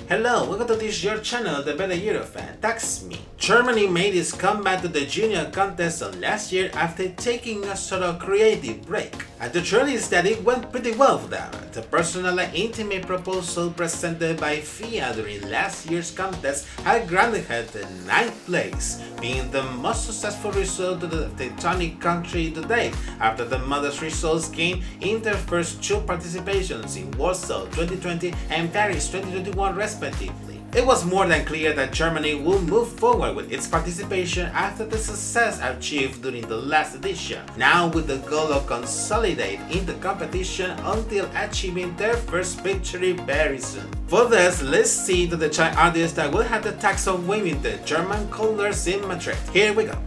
Hello, welcome to this your channel, the better Eurofan. That's me. Germany made its comeback to the Junior Contest last year after taking a sort of creative break. And the truth is that it went pretty well for them. The personal and intimate proposal presented by Fia during last year's contest had granted her the 9th place, being the most successful result of the Teutonic country to date, after the modest results gained in their first 2 participations in Warsaw 2020 and Paris 2021 respectively. It was more than clear that Germany will move forward with its participation after the success achieved during the last edition, now with the goal of consolidating in the competition until achieving their first victory very soon. For this, let's see to the child artists that will have the task of waving the German colors in Madrid. Here we go.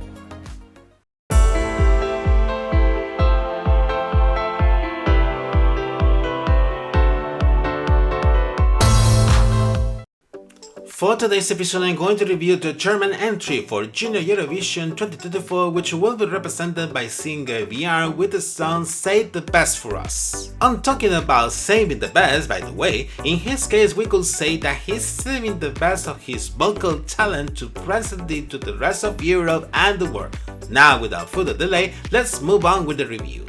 For today's episode, I'm going to review the German entry for Junior Eurovision 2024, which will be represented by singer Bjarne with the song Save the Best for Us. I'm talking about saving the best, by the way. In his case, we could say that he's saving the best of his vocal talent to present it to the rest of Europe and the world. Now, without further delay, let's move on with the review.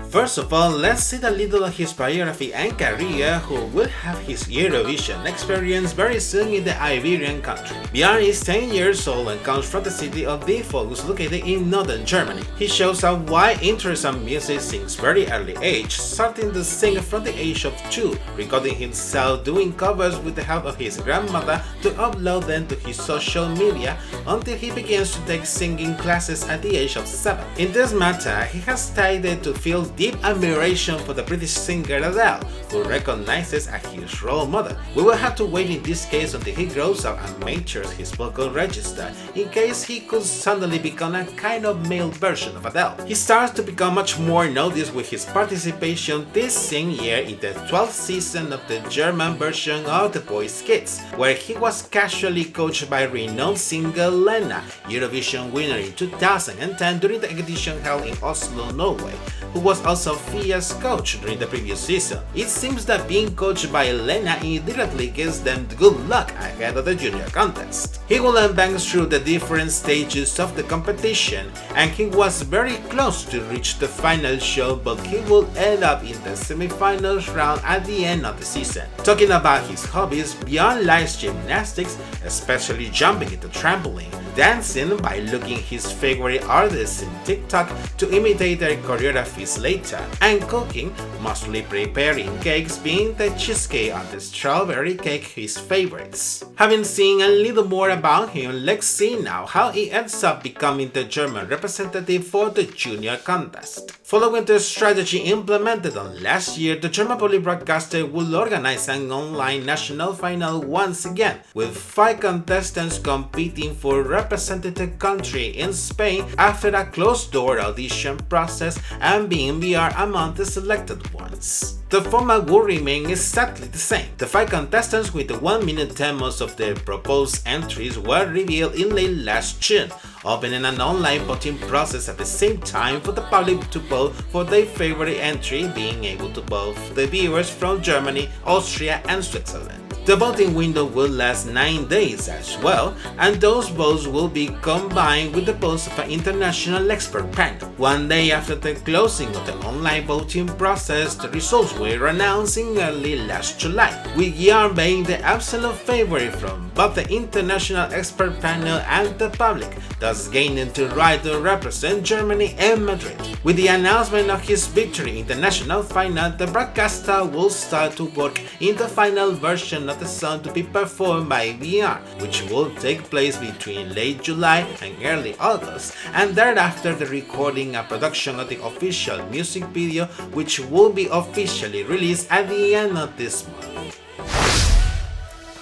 First of all, let's see a little of his biography and career, who will have his Eurovision experience very soon in the Iberian country. Bjarne is 10 years old and comes from the city of Epilogue, located in northern Germany. He shows a wide interest in music since very early age, starting to sing from the age of 2, recording himself doing covers with the help of his grandmother to upload them to his social media until he begins to take singing classes at the age of 7. In this matter, he has started to feel deep admiration for the British singer Adele, who recognizes as his role model. We will have to wait in this case until he grows up and matures his vocal register, in case he could suddenly become a kind of male version of Adele. He starts to become much more noticed with his participation this same year in the 12th season of the German version of The Voice Kids, where he was casually coached by renowned singer Lena, Eurovision winner in 2010 during the edition held in Oslo, Norway, who was also Fia's coach during the previous season. It seems that being coached by Lena immediately gives them good luck ahead of the junior contest. He will advance through the different stages of the competition, and he was very close to reach the final show, but he will end up in the semi-finals round at the end of the season. Talking about his hobbies, Bjarne likes gymnastics, especially jumping into trampoline, dancing by looking his favorite artists in TikTok to imitate their choreographies later, and cooking, mostly preparing cakes, being the cheesecake and the strawberry cake his favorites. Having seen a little more about him, let's see now how he ends up becoming the German representative for the junior contest. Following the strategy implemented on last year, the German public broadcaster will organize an online national final once again, with 5 contestants competing for representing the country in Spain after a closed-door audition process, and being Bjarne among the selected ones. The format will remain exactly the same. The 5 contestants with the 1-minute demos of their proposed entries were revealed in late last June, opening an online voting process at the same time for the public to vote for their favorite entry, being able to vote the viewers from Germany, Austria and Switzerland. The voting window will last 9 days as well, and those votes will be combined with the votes of an international expert panel. 1 day after the closing of the online voting process, the results were announced in early last July, with Bjarne being the absolute favorite from both the international expert panel and the public, thus gaining the right to represent Germany in Madrid. With the announcement of his victory in the national final, the broadcaster will start to work in the final version of the song to be performed by Bjarne, which will take place between late July and early August, and thereafter the recording and production of the official music video, which will be officially released at the end of this month.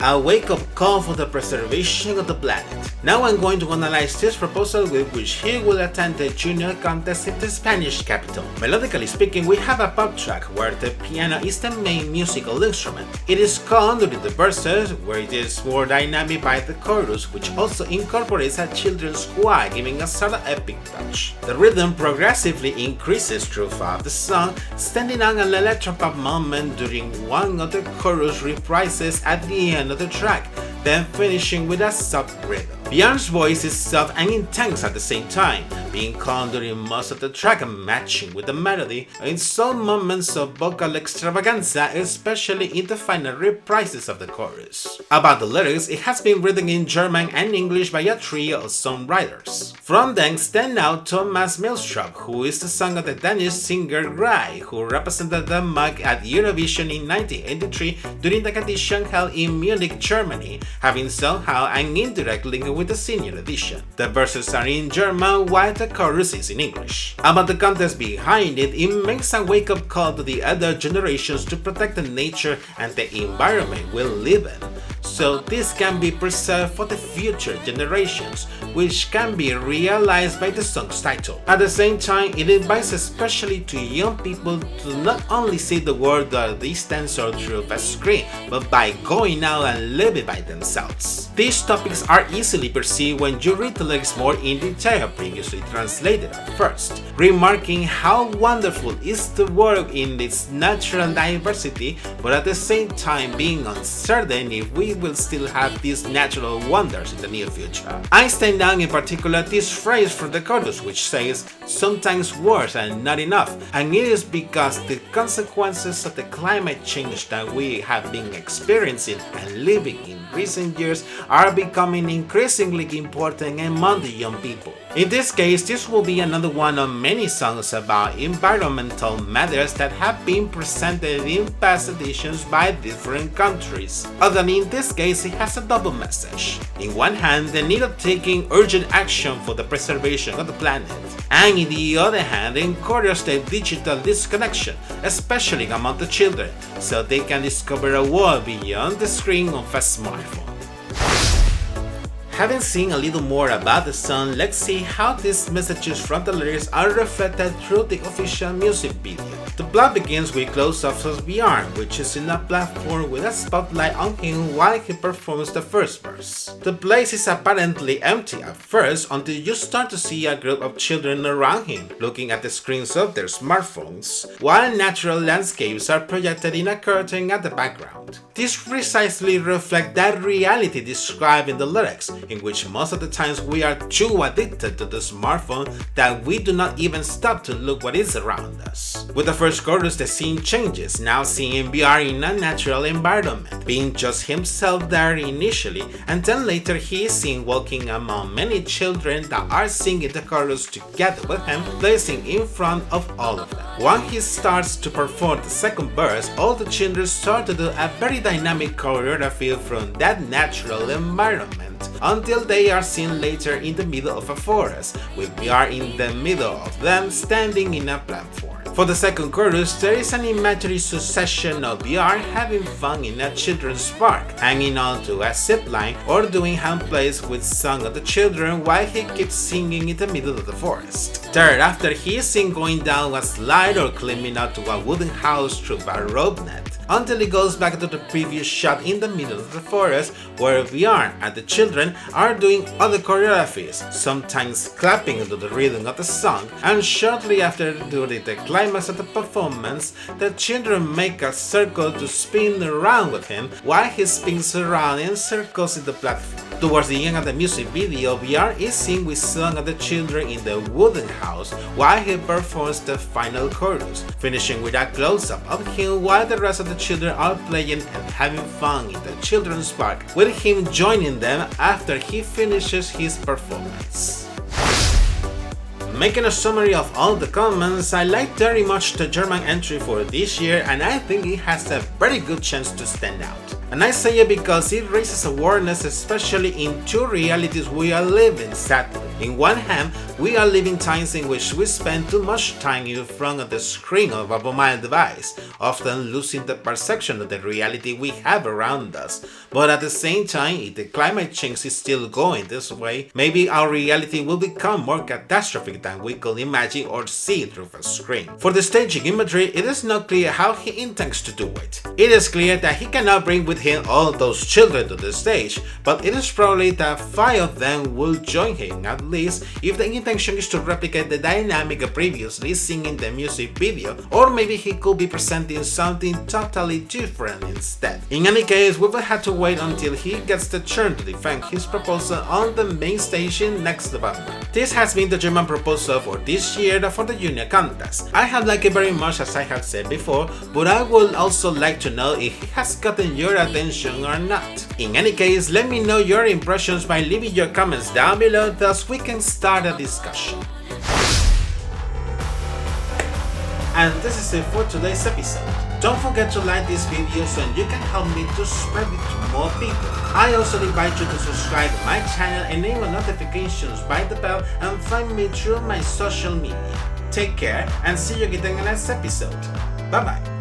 a wake-up call for the preservation of the planet. Now I'm going to analyze this proposal with which he will attend the Junior contest in the Spanish capital. Melodically speaking, we have a pop track where the piano is the main musical instrument. It is calm during the verses, where it is more dynamic by the chorus, which also incorporates a children's choir, giving a sort of epic touch. The rhythm progressively increases throughout the song, standing on an electropop moment during one of the chorus reprises at the end of the track, then finishing with a soft rhythm. Bjarne's voice is soft and intense at the same time, being calm during most of the track and matching with the melody in some moments of vocal extravaganza, especially in the final reprises of the chorus. About the lyrics, it has been written in German and English by a trio of songwriters. From them stand out Thomas Milstrup, who is the son of the Danish singer Gry, who represented Denmark at Eurovision in 1983 during the competition held in Munich, Germany, having somehow an indirect link with the senior edition. The verses are in German while the chorus is in English. About the context behind it, it makes a wake-up call to the other generations to protect the nature and the environment we live in, so this can be preserved for the future generations, which can be realized by the song's title. At the same time, it invites especially to young people to not only see the world at a distance or through a screen, but by going out and live it by themselves. These topics are easily perceived when you read the lyrics more in detail, previously translated at first, remarking how wonderful is the world in its natural diversity, but at the same time being uncertain if we will still have these natural wonders in the near future. I stand down in particular this phrase from the chorus, which says, "Sometimes words are not enough," and it is because the consequences of the climate change that we have been experiencing and living in recent years are becoming increasingly important among the young people. In this case, this will be another one of many songs about environmental matters that have been presented in past editions by different countries. Although in this case it has a double message. In one hand, the need of taking urgent action for the preservation of the planet, and in the other hand, encourage the digital disconnection, especially among the children, so they can discover a world beyond the screen of a smartphone. Having seen a little more about the song, let's see how these messages from the lyrics are reflected through the official music video. The plot begins with close-ups of Bjarne, which is in a platform with a spotlight on him while he performs the first verse. The place is apparently empty at first until you start to see a group of children around him, looking at the screens of their smartphones, while natural landscapes are projected in a curtain at the background. This precisely reflects that reality described in the lyrics, in which most of the times we are too addicted to the smartphone that we do not even stop to look what is around us. With the first chorus, the scene changes, now seeing Bjarne in a natural environment, being just himself there initially, and then later he is seen walking among many children that are singing the chorus together with him, placing in front of all of them. When he starts to perform the second verse, all the children start to do a very dynamic choreography from that natural environment, until they are seen later in the middle of a forest, with Bjarne in the middle of them standing in a platform. For the second chorus, there is an imaginary succession of Bjarne having fun in a children's park, hanging onto a zipline or doing hand plays with some of the children while he keeps singing in the middle of the forest. Third, after he is seen going down a slide or climbing up to a wooden house through a rope net, until he goes back to the previous shot in the middle of the forest where Bjarne and the children are doing other choreographies, sometimes clapping to the rhythm of the song, and shortly after, during the climax of the performance, the children make a circle to spin around with him while he spins around in circles in the platform. Towards the end of the music video, Bjarne is seen with some of the children in the wooden house while he performs the final chorus, finishing with a close-up of him while the rest of the children are playing and having fun in the children's park, with him joining them after he finishes his performance. Making a summary of all the comments, I like very much the German entry for this year, and I think it has a very good chance to stand out. And I say it because it raises awareness, especially in two realities we are living sadly. In one hand, we are living times in which we spend too much time in front of the screen of a mobile device, often losing the perception of the reality we have around us. But at the same time, if the climate change is still going this way, maybe our reality will become more catastrophic than we could imagine or see through a screen. For the staging imagery, it is not clear how he intends to do it. It is clear that he cannot bring with him all those children to the stage, but it is probably that 5 of them will join him, at least if the intention is to replicate the dynamic previously seen in the music video, or maybe he could be presenting something totally different instead. In any case, we will have to wait until he gets the turn to defend his proposal on the main stage in next November. This has been the German proposal for this year for the Junior contest. I have liked it very much, as I have said before, but I would also like to know if he has gotten your attention or not. In any case, let me know your impressions by leaving your comments down below, thus we can start a discussion. And this is it for today's episode. Don't forget to like this video so you can help me to spread it to more people. I also invite you to subscribe to my channel, enable notifications by the bell, and find me through my social media. Take care and see you again in the next episode. Bye bye.